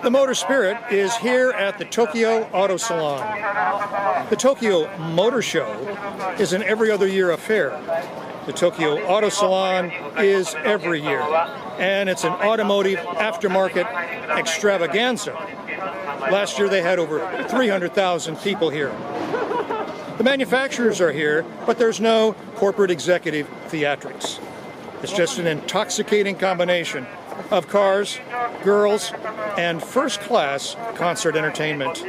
The motorspirit is here at the Tokyo Auto Salon. The Tokyo Motor Show is an every other year affair. The Tokyo Auto Salon is every year, and it's an automotive aftermarket extravaganza. Last year they had over 300,000 people here. The manufacturers are here, but there's no corporate executive theatrics. It's just an intoxicating combination of cars, girls, and first-class concert entertainment.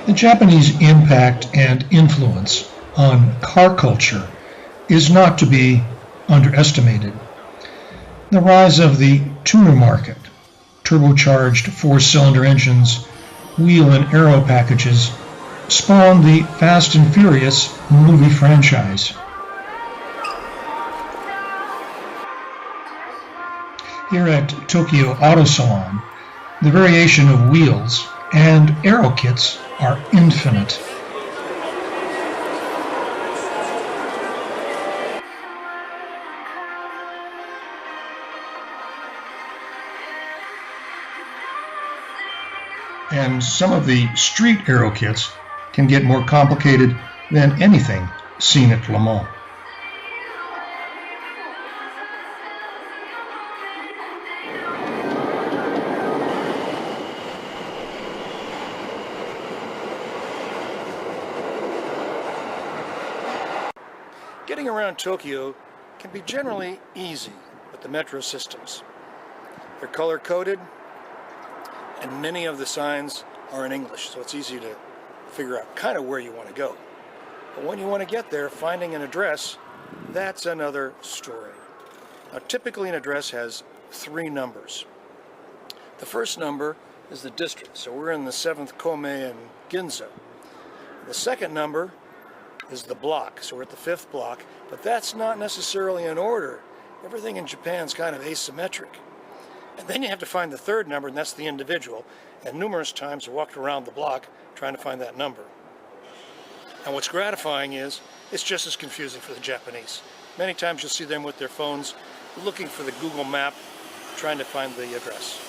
The Japanese impact and influence on car culture is not to be underestimated. The rise of the tuner market, turbocharged four-cylinder engines, wheel and aero packages, spawned the Fast and Furious movie franchise. Here at Tokyo Auto Salon, the variation of wheels and aero kits are infinite. And some of the street aero kits can get more complicated than anything seen at Le Mans. Getting around Tokyo can be generally easy with the metro systems. They're color-coded, and many of the signs are in English, so it's easy to figure out kind of where you want to go. But when you want to get there, finding an address, that's another story. Now, typically an address has 3 numbers. The first number is the district, so we're in the 7th Kome in Ginza. The second number is the block, so we're at the 5th block, but that's not necessarily in order. Everything in Japan's kind of asymmetric. And then you have to find the third number, and that's the individual. And numerous times I walked around the block trying to find that number. And what's gratifying is it's just as confusing for the Japanese. Many times you'll see them with their phones looking for the Google map, trying to find the address.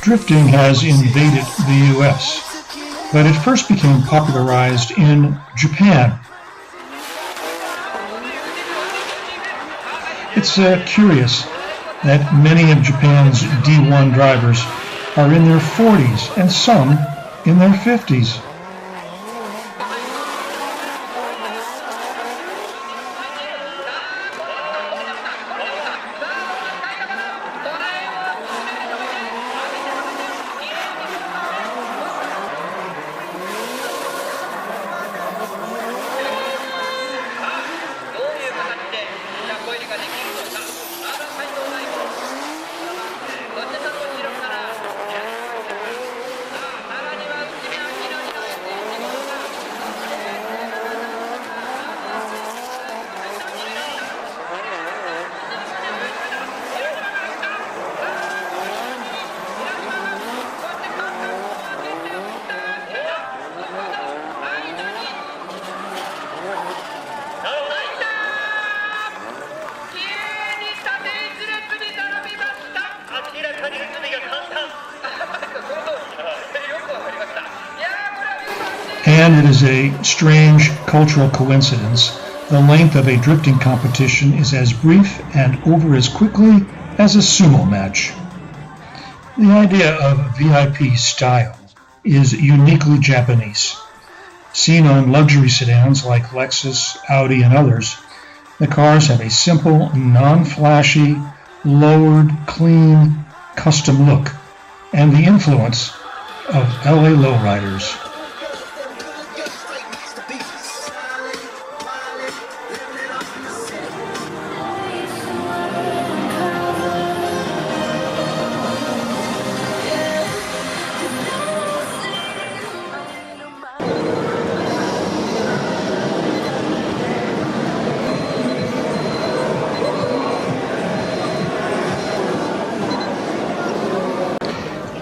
Drifting has invaded the U.S., but it first became popularized in Japan. It's curious that many of Japan's D1 drivers are in their 40s and some in their 50s. And it is a strange cultural coincidence. The length of a drifting competition is as brief and over as quickly as a sumo match. The idea of VIP style is uniquely Japanese. Seen on luxury sedans like Lexus, Audi, and others, the cars have a simple, non-flashy, lowered, clean, custom look, and the influence of LA lowriders.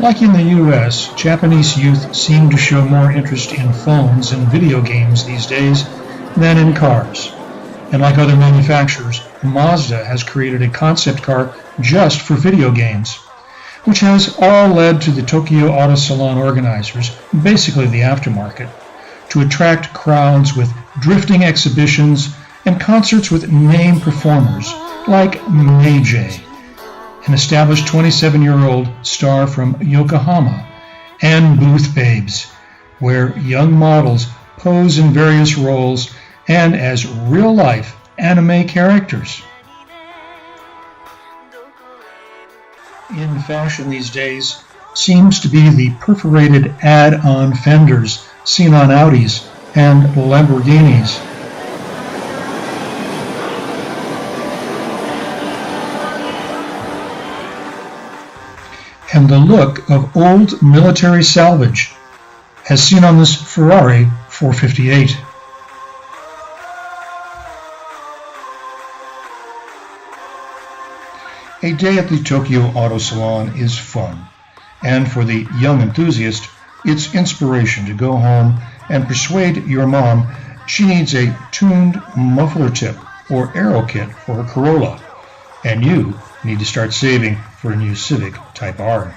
Like in the US, Japanese youth seem to show more interest in phones and video games these days than in cars. And like other manufacturers, Mazda has created a concept car just for video games, which has all led to the Tokyo Auto Salon organizers, basically the aftermarket, to attract crowds with drifting exhibitions and concerts with name performers like Meiji, an established 27-year-old star from Yokohama, and Booth Babes, where young models pose in various roles and as real-life anime characters. In fashion these days seems to be the perforated add-on fenders seen on Audis and Lamborghinis. And the look of old military salvage, as seen on this Ferrari 458. A day at the Tokyo Auto Salon is fun, and for the young enthusiast, it's inspiration to go home and persuade your mom she needs a tuned muffler tip or aero kit for her Corolla, and you need to start saving for a new Civic Type R.